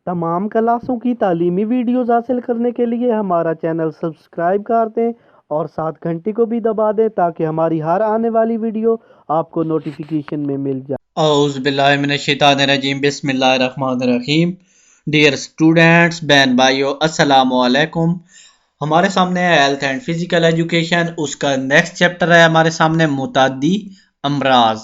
تمام کلاسوں کی تعلیمی ویڈیوز حاصل کرنے کے لیے ہمارا چینل سبسکرائب کر دیں اور ساتھ گھنٹی کو بھی دبا دیں تاکہ ہماری ہر آنے والی ویڈیو آپ کو نوٹیفیکیشن میں مل جائے۔ اعوذ باللہ من الشیطان الرجیم، بسم اللہ الرحمن الرحیم۔ ڈیئر اسٹوڈینٹس، بہن بھائیو، السلام علیکم۔ ہمارے سامنے ہے ہیلتھ اینڈ فزیکل ایجوکیشن، اس کا نیکسٹ چیپٹر ہے ہمارے سامنے متعدی امراض۔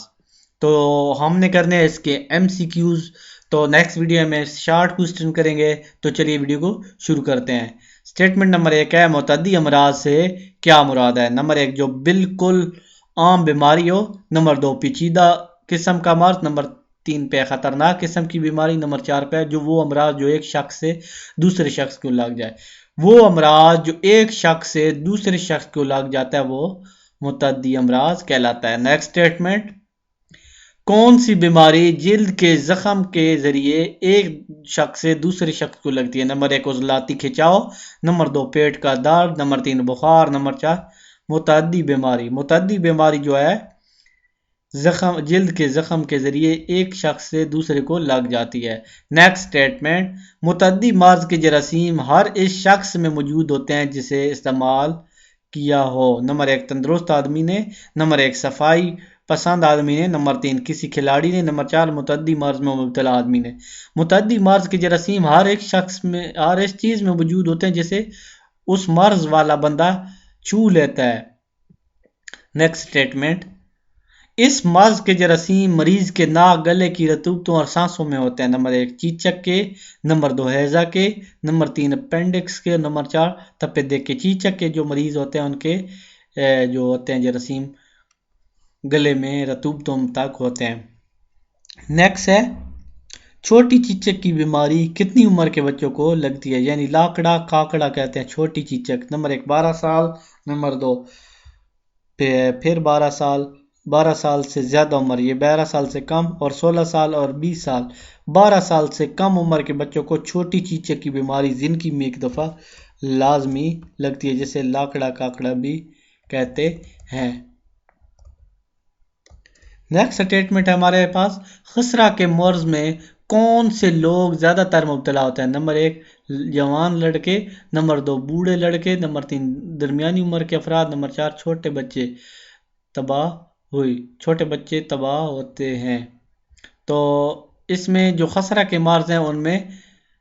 تو ہم نے کرنے ہیں اس کے ایم سی کیوز، تو نیکسٹ ویڈیو میں شارٹ کوسچن کریں گے۔ تو چلیے ویڈیو کو شروع کرتے ہیں۔ سٹیٹمنٹ نمبر 1 ہے متعدی امراض سے کیا مراد ہے؟ نمبر 1 جو بالکل عام بیماری ہو، نمبر 2 پیچیدہ قسم کا مرض، نمبر 3 پہ خطرناک قسم کی بیماری، نمبر 4 پہ جو وہ امراض جو ایک شخص سے دوسرے شخص کو لگ جائے۔ وہ امراض جو ایک شخص سے دوسرے شخص کو لگ جاتا ہے وہ متعدی امراض کہلاتا ہے۔ نیکسٹ سٹیٹمنٹ، کون سی بیماری جلد کے زخم کے ذریعے ایک شخص سے دوسرے شخص کو لگتی ہے؟ نمبر 1 عضلاتی کھچاؤ، نمبر 2 پیٹ کا درد، نمبر 3 بخار، نمبر 4 متعدی بیماری۔ متعدی بیماری جو ہے جلد کے زخم کے ذریعے ایک شخص سے دوسرے کو لگ جاتی ہے۔ نیکسٹ سٹیٹمنٹ، متعدی مرض کے جراثیم ہر اس شخص میں موجود ہوتے ہیں جسے استعمال کیا ہو۔ نمبر 1 تندرست آدمی نے، نمبر 1 صفائی پسند آدمی نے، نمبر 3 کسی کھلاڑی نے، نمبر 4 متعدی مرض میں مبتلا آدمی نے۔ متعدی مرض کے جراثیم ہر ایک شخص میں، ہر اس چیز میں موجود ہوتے ہیں جسے اس مرض والا بندہ چھو لیتا ہے۔ نیکسٹ سٹیٹمنٹ، اس مرض کے جراثیم مریض کے ناک، گلے کی رطوبتوں اور سانسوں میں ہوتے ہیں۔ نمبر 1 چیچک کے، نمبر 2 ہیضہ کے، نمبر 3 اپینڈکس کے، نمبر 4 تپے دیکھ کے۔ چیچک کے جو مریض ہوتے ہیں ان کے جو ہوتے ہیں جراثیم گلے میں رطوبتوں تک ہوتے ہیں۔ نیکسٹ ہے چھوٹی چیچک کی بیماری کتنی عمر کے بچوں کو لگتی ہے؟ یعنی لاکڑا کاکڑا کہتے ہیں چھوٹی چیچک۔ نمبر 1 12 سال، نمبر 2 پھر 12 سال سے زیادہ عمر، یہ 12 سال سے کم، اور 16 سال اور 20 سال۔ 12 سال سے کم عمر کے بچوں کو چھوٹی چیچک کی بیماری زندگی میں ایک دفعہ لازمی لگتی ہے، جسے لاکڑا کاکڑا بھی کہتے ہیں۔ نیکسٹ سٹیٹمنٹ ہے ہمارے پاس، خسرہ کے مرض میں کون سے لوگ زیادہ تر مبتلا ہوتے ہیں؟ نمبر 1 جوان لڑکے، نمبر 2 بوڑھے لڑکے، نمبر 3 درمیانی عمر کے افراد، نمبر 4 چھوٹے بچے تباہ ہوتے ہیں۔ تو اس میں جو خسرہ کے مرض ہیں ان میں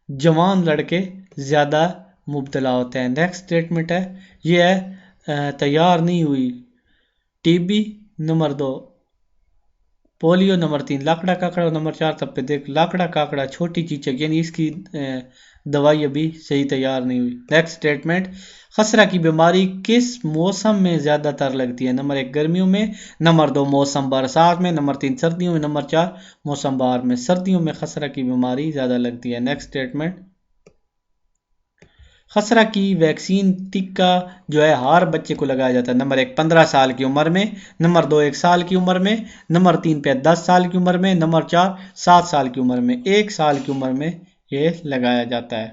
جوان لڑکے زیادہ مبتلا ہوتے ہیں۔ نیکسٹ سٹیٹمنٹ ہے یہ ہے تیار نہیں ہوئی ٹی بی، نمبر 2 پولیو، نمبر 3 لاکڑا کاکڑا، نمبر 4 تپے دیکھ۔ لاکڑا کاکڑا چھوٹی چیچک یعنی اس کی دوائی ابھی صحیح تیار نہیں ہوئی۔ نیکسٹ سٹیٹمنٹ، خسرہ کی بیماری کس موسم میں زیادہ تر لگتی ہے؟ نمبر 1 گرمیوں میں، نمبر 2 موسم برسات میں، نمبر 3 سردیوں میں، نمبر 4 موسم بہار میں۔ سردیوں میں خسرہ کی بیماری زیادہ لگتی ہے۔ نیکسٹ سٹیٹمنٹ، خسرہ کی ویکسین ٹیکہ جو ہے ہر بچے کو لگایا جاتا ہے۔ نمبر 1 15 سال کی عمر میں، نمبر 2 1 سال کی عمر میں، نمبر 3 پہ 10 سال کی عمر میں، نمبر 4 7 سال کی عمر میں۔ 1 سال کی عمر میں یہ لگایا جاتا ہے۔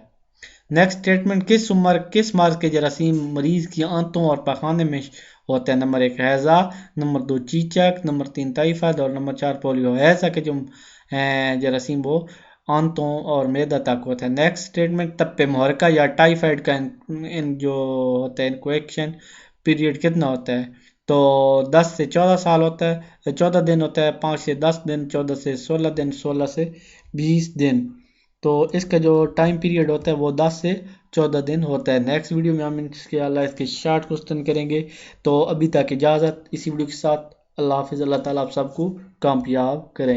نیکسٹ سٹیٹمنٹ، کس مرض کے جراثیم مریض کی آنتوں اور پخانے میں ہوتے ہیں؟ نمبر 1 ہیضہ، نمبر 2 چیچک، نمبر 3 ٹائیفائڈ اور نمبر 4 پولیو۔ ہیضہ کے جو جراثیم وہ آنتوں اور معدہ تک ہوتا ہے۔ نیکسٹ سٹیٹمنٹ، تپے محرکہ یا ٹائیفائڈ کا جو ہوتا ہے انکویکشن پیریڈ کتنا ہوتا ہے؟ تو 10 سے 14 سال ہوتا ہے، 14 دن ہوتا ہے، 5 سے 10 دن، 14 سے 16 دن، 16 سے 20 دن۔ تو اس کا جو ٹائم پیریڈ ہوتا ہے وہ 10 سے 14 دن ہوتا ہے۔ نیکسٹ ویڈیو میں ہم اس کے شارٹ کوسچن کریں گے۔ تو ابھی تک اجازت، اسی ویڈیو کے ساتھ اللہ حافظ۔ اللہ تعالیٰ آپ سب کو کامیاب کریں۔